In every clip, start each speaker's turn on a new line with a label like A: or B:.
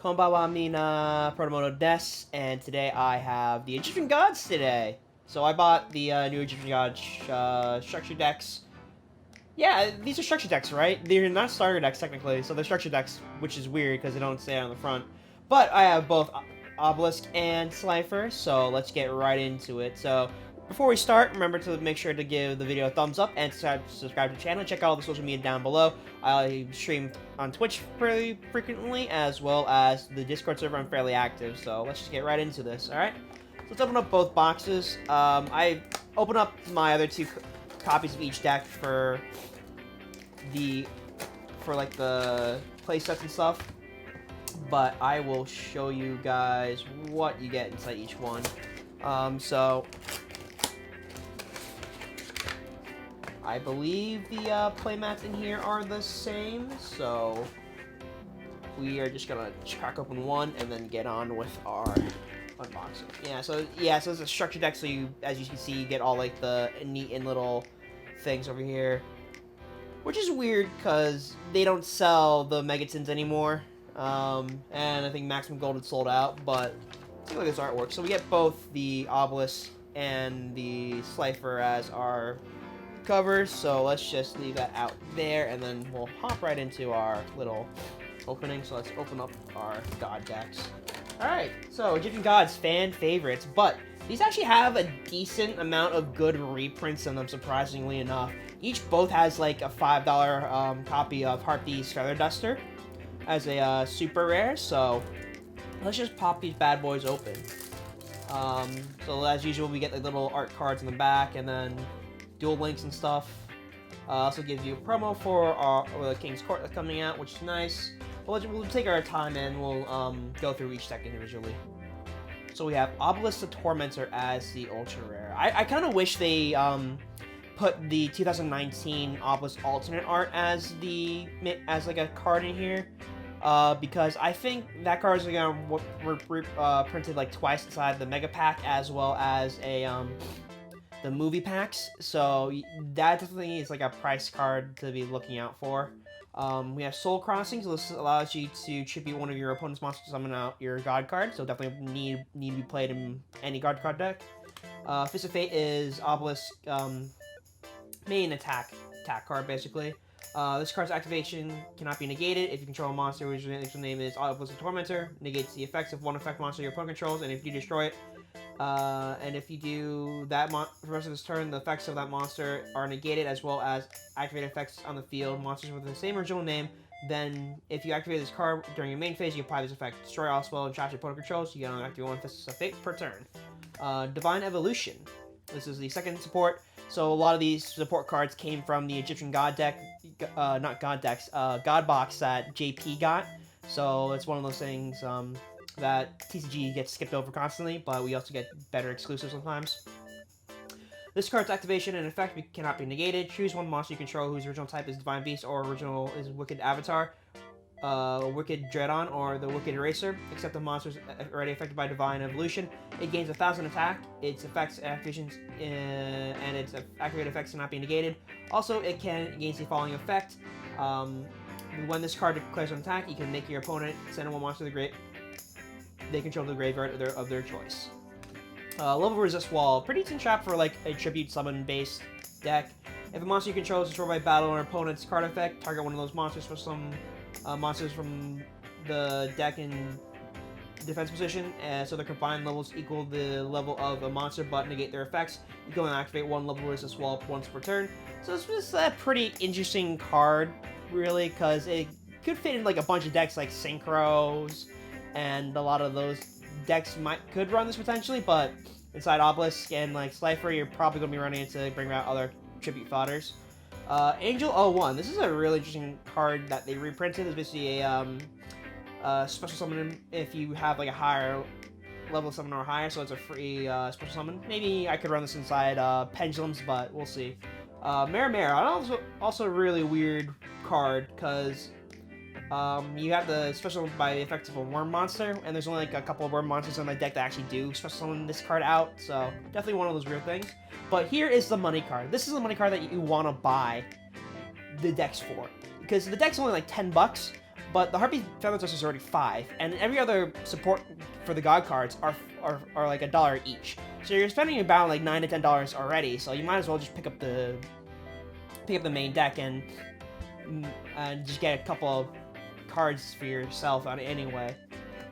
A: Konbawa Mina Proto-moto des, and today I have the Egyptian Gods today. So I bought the new Egyptian Gods structure decks. Yeah, these are structure decks, right? They're not starter decks technically, so they're structure decks, which is weird because they don't say it on the front. But I have both Obelisk and Slifer, so let's get right into it. So before we start, remember to make sure to give the video a thumbs up and subscribe to the channel. Check out all the social media down below. I stream on Twitch pretty frequently, as well as the Discord server. I'm fairly active, so let's just get right into this, alright? So let's open up both boxes. I open up my other two copies of each deck for like the play sets and stuff, but I will show you guys what you get inside each one. So I believe the playmats in here are the same, so we are just gonna crack open one and then get on with our unboxing. So it's a structure deck, so you, as you can see, you get all like the neat and little things over here, which is weird because they don't sell the Megatons anymore, and I think Maximum Gold is sold out, but let's see how this artwork. So we get both the Obelisk and the Slifer as our covers, so let's just leave that out there, and then we'll hop right into our little opening. So let's open up our God decks. Alright, so Egyptian Gods, fan favorites, but these actually have a decent amount of good reprints in them, surprisingly enough. Each both has like a $5 copy of Harpy's Feather Duster as a super rare, so let's just pop these bad boys open. So as usual, we get the little art cards in the back, and then dual links and stuff. Also gives you a promo for the King's Court that's coming out, which is nice. But we'll take our time and we'll go through each deck individually. So we have Obelisk the Tormentor as the ultra rare. I kind of wish they put the 2019 Obelisk alternate art as like a card in here, because I think that card is gonna printed like twice inside the Mega Pack as well as the movie packs. So that definitely is like a price card to be looking out for. We have Soul Crossing, so this allows you to tribute one of your opponent's monsters to summon out your God card, so definitely need to be played in any God card deck. Fist of Fate is Obelisk main attack card, basically. This card's activation cannot be negated if you control a monster whose initial name is Obelisk the Tormentor. Negates the effects of one effect monster your opponent controls, and if you destroy it, and if you do that for the rest of this turn, the effects of that monster are negated, as well as activate effects on the field. Monsters with the same original name. Then, if you activate this card during your main phase, you apply this effect. Destroy all spell and traps your opponent controls. You get on activate one Fist of Fate per turn. Divine Evolution. This is the second support. So a lot of these support cards came from the Egyptian God deck, not God decks, God box that JP got. So it's one of those things that TCG gets skipped over constantly, but we also get better exclusives sometimes. This card's activation and effect cannot be negated. Choose one monster you control whose original type is Divine Beast or original is Wicked Avatar, Wicked Dreadon, or the Wicked Eraser. Except the monster is already affected by Divine Evolution. It gains 1,000 attack. Its effects, activations, and its activated effects cannot be negated. Also, it gains the following effect. When this card declares an attack, you can make your opponent send one monster to the grave. They control the graveyard of their choice. Level Resist Wall. Pretty decent trap for like a tribute summon based deck. If a monster you control is destroyed by battle or opponent's card effect, target one of those monsters for some monsters from the deck in defense position, so their combined levels equal the level of a monster but negate their effects. You can only activate one Level Resist Wall once per turn. So it's just a pretty interesting card, really, because it could fit in like a bunch of decks like Synchros, and a lot of those decks could run this potentially, but inside Obelisk and like Slifer, you're probably going to be running it to bring out other tribute fodders. Angel 01. This is a really interesting card that they reprinted. It's basically a special summon if you have like a higher level summon or higher, so it's a free special summon. Maybe I could run this inside Pendulums, but we'll see. Mara. Also a really weird card, because you have the special by the effects of a worm monster, and there's only like a couple of worm monsters on the deck that actually do special summon this card out, so definitely one of those weird things. But here is the money card. This is the money card that you want to buy the decks for, because the deck's only like $10, but the Heartbeat Feather Dust is already 5, and every other support for the God cards are like $1 each. So you're spending about like $9 to $10 already. So you might as well just pick up the main deck and just get a couple of cards for yourself on it anyway.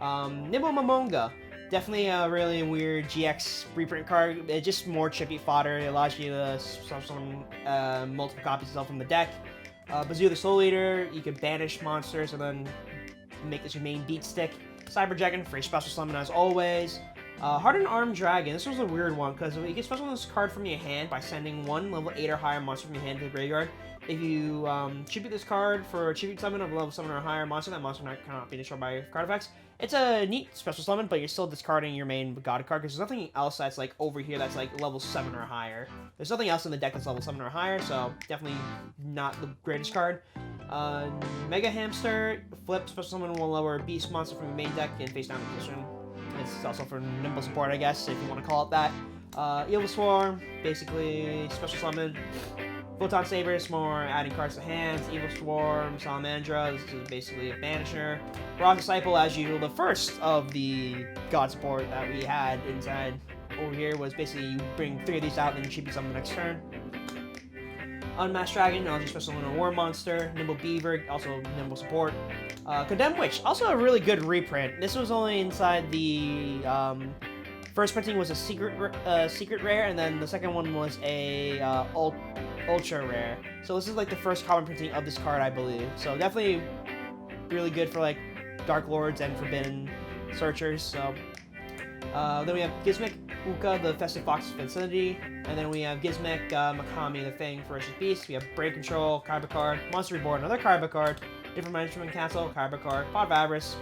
A: Nimble Momonga. Definitely a really weird GX reprint card. It's just more chippy fodder. It allows you to summon multiple copies of itself from the deck. Bazoo the Soul Eater. You can banish monsters and then make this your main beat stick. Cyber Dragon for a special summon as always. Hardened Arm Dragon. This was a weird one because you can special this card from your hand by sending one level 8 or higher monster from your hand to the graveyard. If you tribute this card for a tribute summon of level 7 or higher monster, that monster cannot be destroyed by card effects. It's a neat special summon, but you're still discarding your main God card because there's nothing else that's like over here that's like level 7 or higher. There's nothing else in the deck that's level 7 or higher, so definitely not the greatest card. Mega Hamster, flip, special summon one lower beast monster from your main deck in face down position. It's also for nimble support, I guess, if you want to call it that. Evil Swarm, basically special summon. Photon Sabers, more adding cards to hands. Evil Swarm, Salamandra, this is basically a banisher. Raw Disciple, as usual, the first of the God support that we had inside over here was basically you bring 3 of these out and then you tribute summon the next turn. Unmasked Dragon, I'll just special summon a War Monster. Nimble Beaver, also nimble support. Condemned Witch, also a really good reprint. This was only inside the first printing was a secret rare, and then the second one was a ultra rare. So this is like the first common printing of this card, I believe. So definitely really good for like Dark Lords and Forbidden Searchers. So then we have Gizmic Uka, the Festive Fox Vicinity, and then we have Gizmic Makami, the Thing, Ferocious Beast. We have Brain Control, Kaiba card, Monster Reborn, another Kaiba card, Different Management Castle, Kaiba card, Pot of Avarice.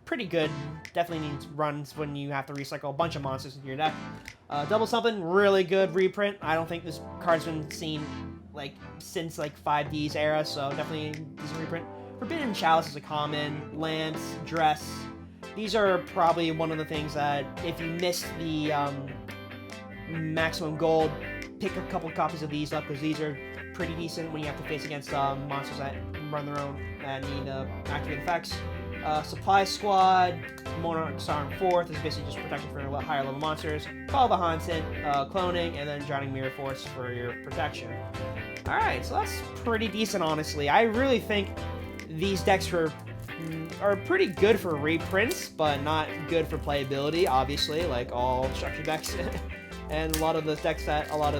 A: Pretty good. Definitely needs runs when you have to recycle a bunch of monsters into your deck. Double Something, really good reprint. I don't think this card's been seen like since like 5D's era, so definitely decent reprint. Forbidden Chalice is a common. Lance, Dress. These are probably one of the things that if you missed the maximum gold, pick a couple copies of these up because these are pretty decent when you have to face against monsters that run their own and need activate effects. Supply Squad, Monarch Star 4th is basically just protection for higher level monsters. Call the Haunted, cloning, and then Drowning Mirror Force for your protection. Alright, so that's pretty decent, honestly. I really think these decks are pretty good for reprints, but not good for playability, obviously, like all structure decks. And a lot of the decks that that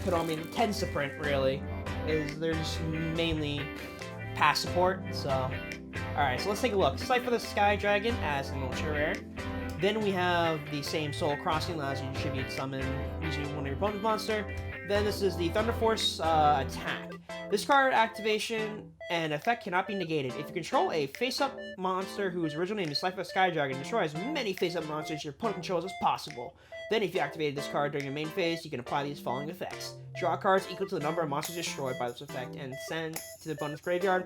A: could only tends to print, really, is they're just mainly pass support. So alright, so let's take a look. Cipher the Sky Dragon as an ultra rare. Then we have the same Soul Crossing, allows you to tribute summon using one of your opponent's monster. Then this is the Thunder Force attack. This card activation and effect cannot be negated. If you control a face-up monster whose original name is Cipher the Sky Dragon, destroy as many face-up monsters your opponent controls as possible. Then if you activated this card during your main phase, you can apply these following effects. Draw cards equal to the number of monsters destroyed by this effect and send to the opponent's graveyard.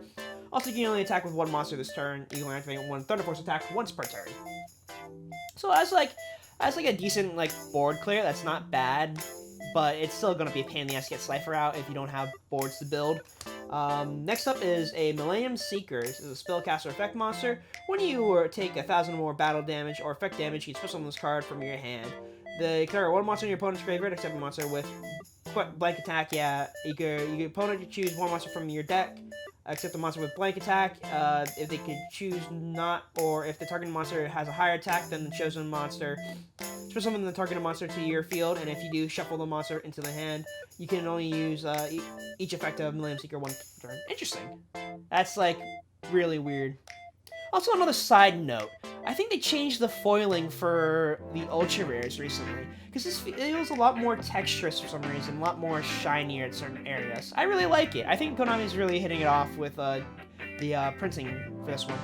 A: Also, you can only attack with one monster this turn. You can only activate one Thunder Force attack once per turn. So that's like a decent like board clear. That's not bad, but it's still going to be a pain in the ass to get Cipher out if you don't have boards to build. Next up is a Millennium Seeker. This is a spellcaster effect monster. When you take 1,000 or more battle damage or effect damage, you can special summon this card from your hand. You can one monster in your opponent's graveyard, except a monster with blank attack. Yeah, your opponent can choose one monster from your deck, except the monster with blank attack. If they could choose not, or if the targeted monster has a higher attack than the chosen monster, special summon the targeted monster to your field, and if you do, shuffle the monster into the hand. You can only use each effect of Millennium Seeker one turn. Interesting. That's like really weird. Also, another side note. I think they changed the foiling for the ultra rares recently, because this feels a lot more texturous for some reason, a lot more shinier in certain areas. I really like it. I think Konami's really hitting it off with the printing for this one.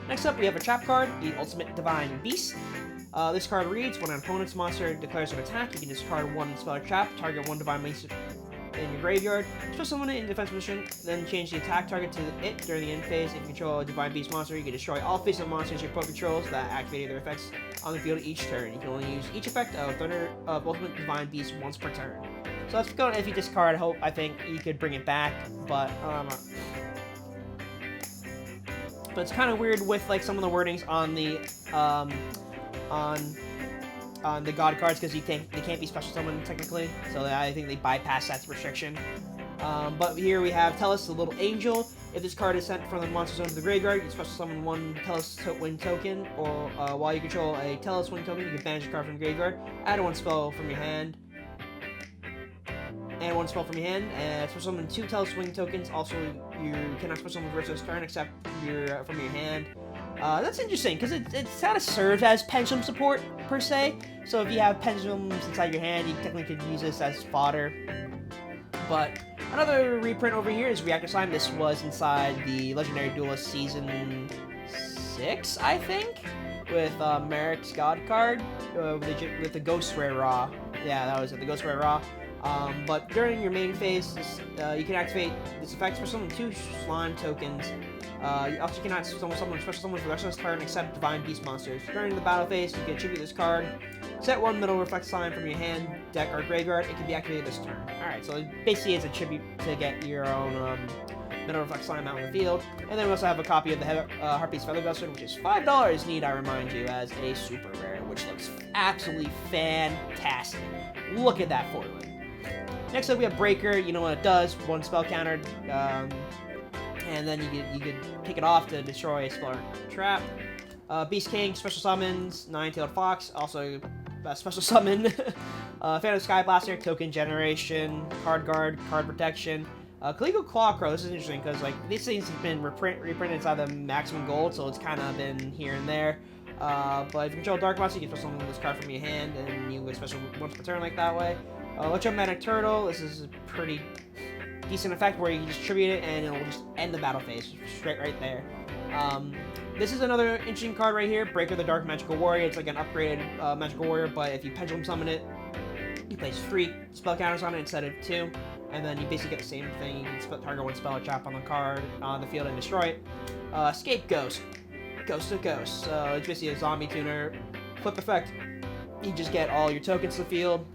A: Next up, we have a trap card, the Ultimate Divine Beast. This card reads, when an opponent's monster declares an attack, you can discard one spell or trap, target one Divine Beast in your graveyard, special summon it in defense position, then change the attack target to it during the end phase. If you control a Divine Beast monster, you can destroy all face-up monsters your opponent controls that activate their effects on the field each turn. You can only use each effect of Ultimate Divine Beast once per turn. So that's good if you discard. I think you could bring it back, but but it's kind of weird with like some of the wordings on the on the god cards because they can't be special summoned technically. So I think they bypass that restriction. But here we have Tellus, the little angel. If this card is sent from the monster zone to the graveyard, you special summon one Tellus wing token, or while you control a Tellus wing token, you can banish a card from the graveyard, add one spell from your hand, and one spell from your hand, and special summon two Tellus wing tokens. Also, you cannot special summon Versus turn except from your hand. That's interesting, because it kind of serves as pendulum support, per se. So if you have pendulums inside your hand, you technically could use this as fodder. But another reprint over here is Reactor Slime. This was inside the Legendary Duelist Season 6, I think, with Merrick's God card, with the Ghost Ray Raw. Yeah, that was it, the Ghost Ray Raw. But during your main phase, you can activate this effect for summon two slime tokens. You also cannot summon special summons for the rest of this turn except Divine Beast monsters. During the battle phase, you can attribute this card. Set one middle reflect slime from your hand, deck, or graveyard. It can be activated this turn. Alright, so it basically is a tribute to get your own middle reflect slime out in the field. And then we also have a copy of the Harpy's Feather Duster, which is $5, need I remind you, as a super rare, which looks absolutely fantastic. Look at that foiling. Next up, we have Breaker. You know what it does. One spell counter, and then you could pick it off to destroy a spell or trap. Beast King, special summons, Nine-Tailed Fox, also special summon. Phantom Sky Blaster, token generation, card guard, card protection. Calico Claw Crow, this is interesting because like these things have been reprinted inside the Maximum Gold, so it's kind of been here and there. But if you control Dark Monster, you can special summon this card from your hand, and you can special once per turn like that way. Electromagnetic Turtle, this is a pretty decent effect where you can just tribute it and it'll just end the battle phase straight right there. This is another interesting card right here, Breaker the Dark Magical Warrior. It's like an upgraded Magical Warrior, but if you Pendulum Summon it, you place 3 spell counters on it instead of 2, and then you basically get the same thing. You can target one spell or trap on the card on the field and destroy it. Scapegoat, Ghost to Ghost. So it's basically a zombie tuner. Flip effect. You just get all your tokens to the field.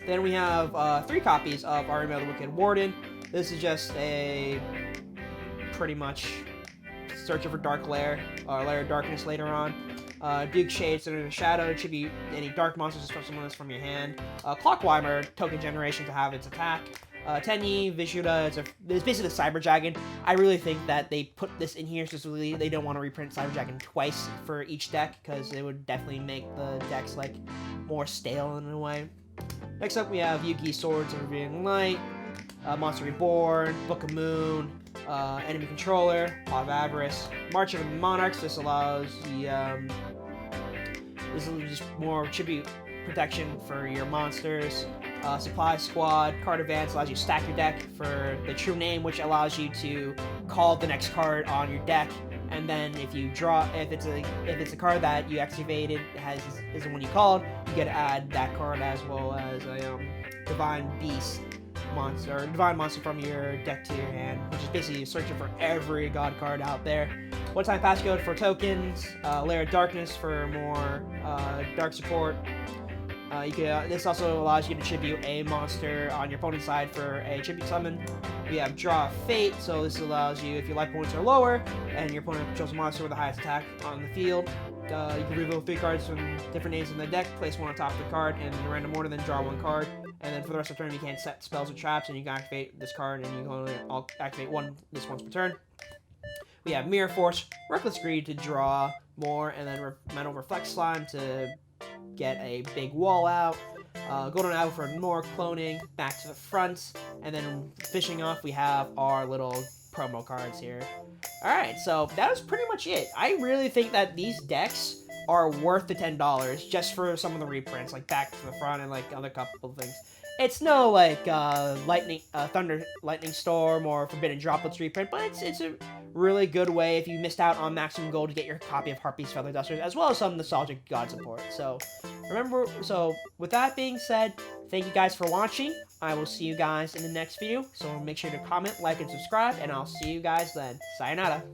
A: Then we have 3 copies of Army of the Wicked Warden. This is just a pretty much searching for Dark Lair, or Lair of Darkness later on. Duke Shades Under the Shadow, attribute any dark monsters, special summons from your hand. Clockweimer, token generation to have its attack. Tenyi, Vishuda, it's basically the Cyber Dragon. I really think that they put this in here specifically. They don't want to reprint Cyber Dragon twice for each deck, because it would definitely make the decks like more stale in a way. Next up, we have Yugi Swords of Revealing Light, Monster Reborn, Book of Moon, Enemy Controller, Pot of Avarice, March of the Monarchs. This allows the this is just more tribute protection for your monsters. Supply Squad, Card Advance allows you to stack your deck for the True Name, which allows you to call the next card on your deck. And then if you draw, if it's a card that you activated is the one you called, you get to add that card as well as a Divine Beast monster, or Divine Monster from your deck to your hand, which is basically searching for every God card out there. One-time passcode for tokens, Lair of Darkness for more dark support. This also allows you to tribute a monster on your opponent's side for a tribute summon. We have Draw Fate, so this allows you, if your life points are lower and your opponent controls a monster with the highest attack on the field, you can reveal 3 cards from different names in the deck, place one on top of the card in a random order, then draw 1 card. And then for the rest of the turn, you can't set spells or traps, and you can activate this card, and you can only activate this once per turn. We have Mirror Force, Reckless Greed to draw more, and then Mental Reflect Slime to get a big wall out. Golden Apple for more cloning, back to the front, and then finishing off, we have our little promo cards here. Alright, so that was pretty much it. I really think that these decks are worth the $10 just for some of the reprints, like Back to the Front and like other couple of things. It's no like Thunder Lightning Storm or Forbidden Droplets reprint, but it's a really good way if you missed out on Maximum Gold to get your copy of Harpy's Feather Dusters, as well as some nostalgic God support. So with that being said, thank you guys for watching. I will see you guys in the next video. So make sure to comment, like, and subscribe, and I'll see you guys then. Sayonara.